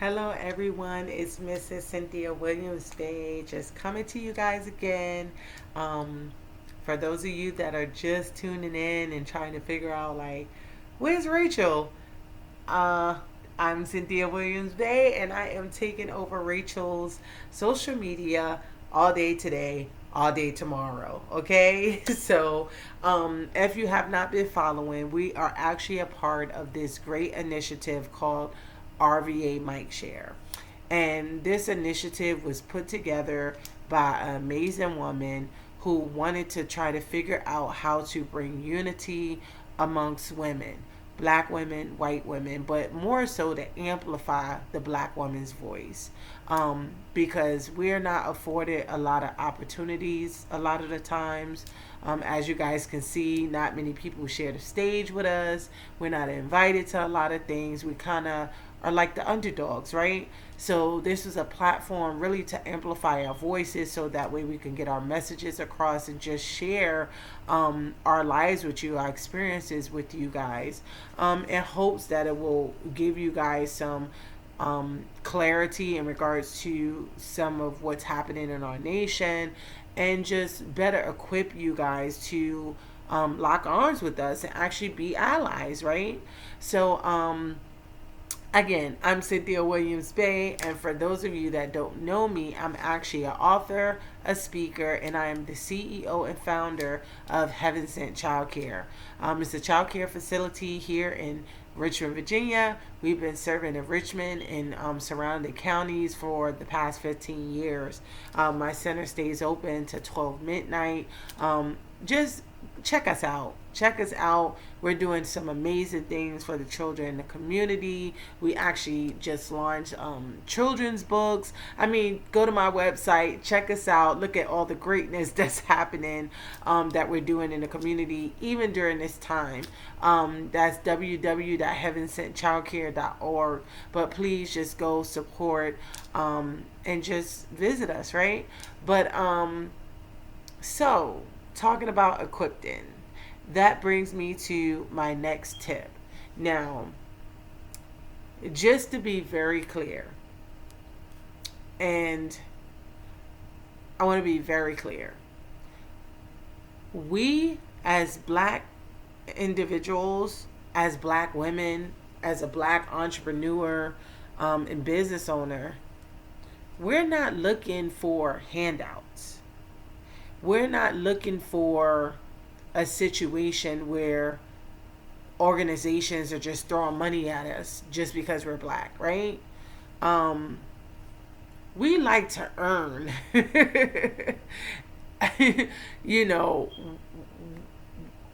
Hello, everyone. It's Mrs. Cynthia Williams-Bey just coming to you guys again. Um, for those of you that are just tuning in and trying to figure out, like, where's Rachel? Uh, I'm Cynthia Williams-Bey, and I am taking over Rachel's social media all day today, all day tomorrow. Okay, so if you have not been following, we are actually a part of this great initiative called RVA Mic Share. And this initiative was put together by an amazing woman who wanted to try to figure out how to bring unity amongst women, black women, white women, but more so to amplify the black woman's voice. Because we're not afforded a lot of opportunities a lot of the times. As you guys can see, not many people share the stage with us. We're not invited to a lot of things. We kind of are like the underdogs, right? So this is a platform really to amplify our voices so that way we can get our messages across and just share our lives with you, our experiences with you guys, in hopes that it will give you guys some clarity in regards to some of what's happening in our nation and just better equip you guys to lock arms with us and actually be allies, right? So, again, I'm Cynthia Williams-Bey, and for those of you that don't know me, I'm actually an author, a speaker, and I am the CEO and founder of Heaven Sent Childcare. It's a childcare facility here in Richmond, Virginia. We've been serving in Richmond and surrounding counties for the past 15 years. My center stays open to 12 midnight. Just check us out. Check us out. We're doing some amazing things for the children in the community. We actually just launched children's books. I mean, go to my website, check us out, look at all the greatness that's happening that we're doing in the community, even during this time. That's www.heavensentchildcare.org. But please just go support and just visit us, right? But so, talking about equipping, that brings me to my next tip. Now, just to be very clear, and I want to be very clear, we as black individuals, as black women, as a black entrepreneur and business owner, we're not looking for handouts. We're not looking for a situation where organizations are just throwing money at us just because we're black, right? We like to earn, you know,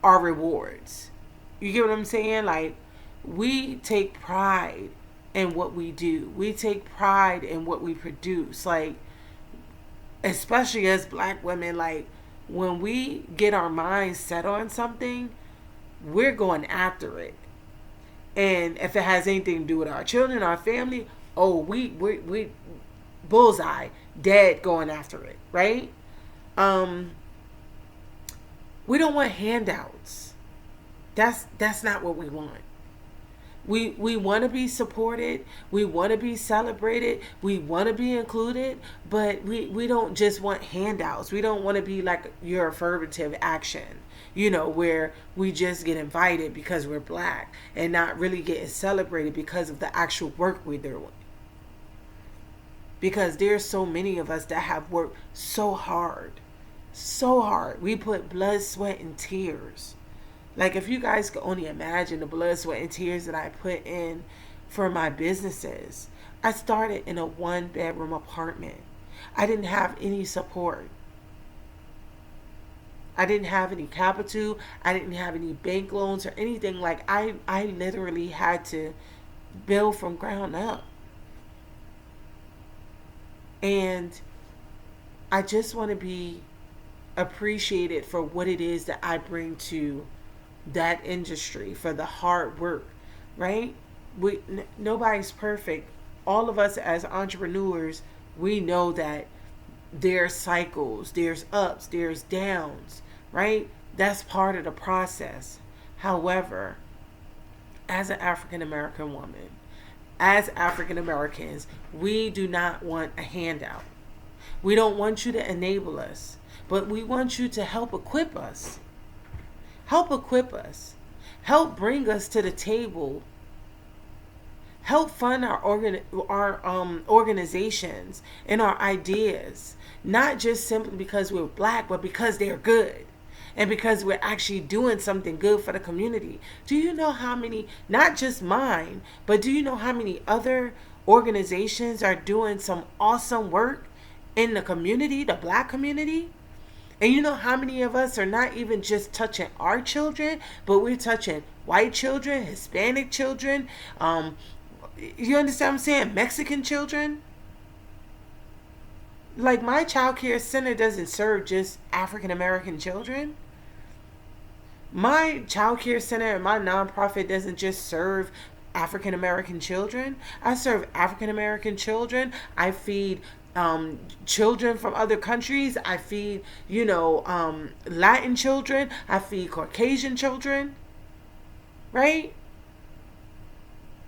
our rewards. You get what I'm saying? Like, we take pride in what we do. We take pride in what we produce. Like, especially as black women, like, when we get our minds set on something, we're going after it. And if it has anything to do with our children, our family, oh, we bullseye, dead going after it, right? We don't want handouts. That's not what we want. We want to be supported. We want to be celebrated. We want to be included. But we don't just want handouts. We don't want to be like your affirmative action, where we just get invited because we're black and not really getting celebrated because of the actual work we're doing. Because there's so many of us that have worked so hard. So hard. We put blood, sweat, and tears. Like, if you guys could only imagine the blood, sweat, and tears that I put in for my businesses. I started in a 1-bedroom apartment. I didn't have any support. I didn't have any capital. I didn't have any bank loans or anything. Like, I literally had to build from ground up. And I just want to be appreciated for what it is that I bring to that industry, for the hard work, right? Nobody's perfect. All of us as entrepreneurs, we know that there's cycles, there's ups, there's downs, right? That's part of the process. However, as an African American woman, as African Americans, we do not want a handout. We don't want you to enable us, but we want you to help equip us. Help equip us. Help bring us to the table. Help fund our organizations and our ideas, not just simply because we're black, but because they're good and because we're actually doing something good for the community. Do you know how many, not just mine, but do you know how many other organizations are doing some awesome work in the community, the black community? And you know how many of us are not even just touching our children, but we're touching white children, Hispanic children, you understand what I'm saying? Mexican children. Like, my child care center doesn't serve just African American children. My child care center and my nonprofit doesn't just serve African American children. I serve African American children. I feed children from other countries. I feed, Latin children. I feed Caucasian children. Right?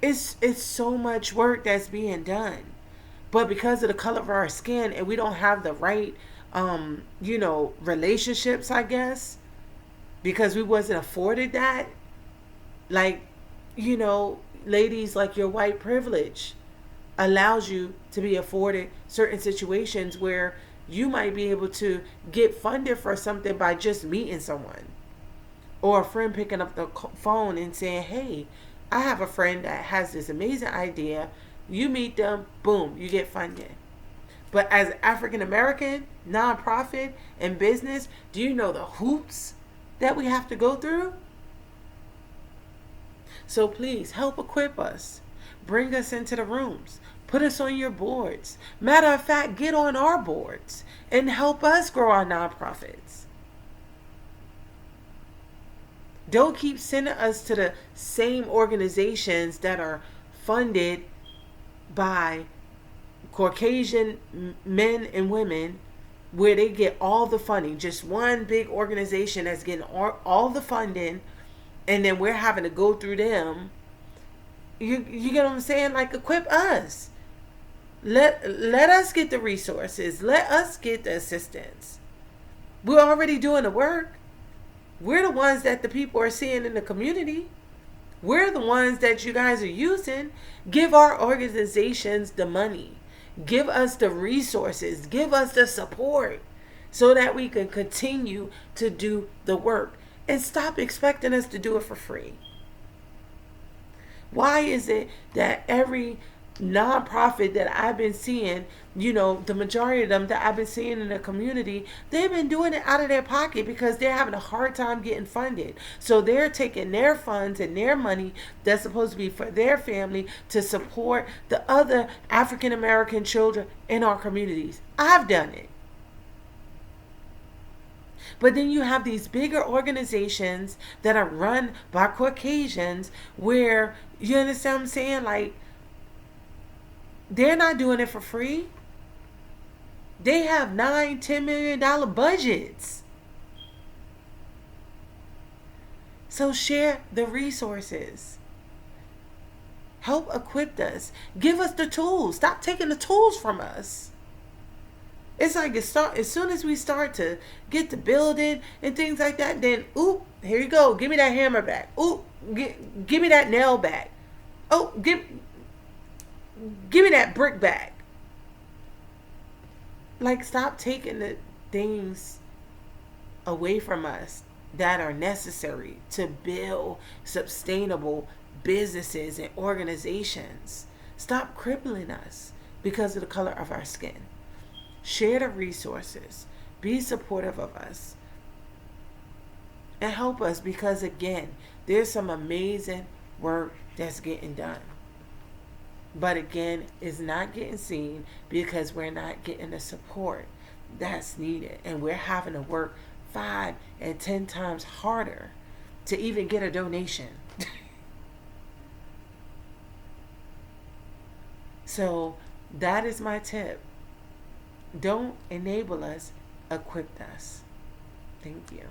It's so much work that's being done. But because of the color of our skin and we don't have the right, relationships, I guess, because we wasn't afforded that, like, ladies, like, your white privilege allows you to be afforded certain situations where you might be able to get funded for something by just meeting someone, or a friend picking up the phone and saying, hey, I have a friend that has this amazing idea. You meet them, boom, you get funded. But as African American, nonprofit, and business, do you know the hoops that we have to go through? So please help equip us. Bring us into the rooms. Put us on your boards. Matter of fact, get on our boards and help us grow our nonprofits. Don't keep sending us to the same organizations that are funded by Caucasian men and women, where they get all the funding. Just one big organization that's getting all the funding, and then we're having to go through them. You get what I'm saying? Like, equip us. Let us get the resources. Let us get the assistance. We're already doing the work. We're the ones that the people are seeing in the community. We're the ones that you guys are using. Give our organizations the money. Give us the resources. Give us the support so that we can continue to do the work. And stop expecting us to do it for free. Why is it that every nonprofit that I've been seeing, the majority of them that I've been seeing in the community, they've been doing it out of their pocket because they're having a hard time getting funded. So they're taking their funds and their money that's supposed to be for their family to support the other African American children in our communities. I've done it. But then you have these bigger organizations that are run by Caucasians where, you understand what I'm saying? Like, they're not doing it for free. They have $9-10 million budgets. So share the resources. Help equip us. Give us the tools. Stop taking the tools from us. It's like as soon as we start to get the building and things like that, then, ooh, here you go. Give me that hammer back. Ooh, give me that nail back. Oh, give me that brick back. Like, stop taking the things away from us that are necessary to build sustainable businesses and organizations. Stop crippling us because of the color of our skin. Share the resources. Be supportive of us. And help us, because, again, there's some amazing work that's getting done. But again, it's not getting seen because we're not getting the support that's needed. And we're having to work 5 and 10 times harder to even get a donation. So that is my tip. Don't enable us, equip us. Thank you.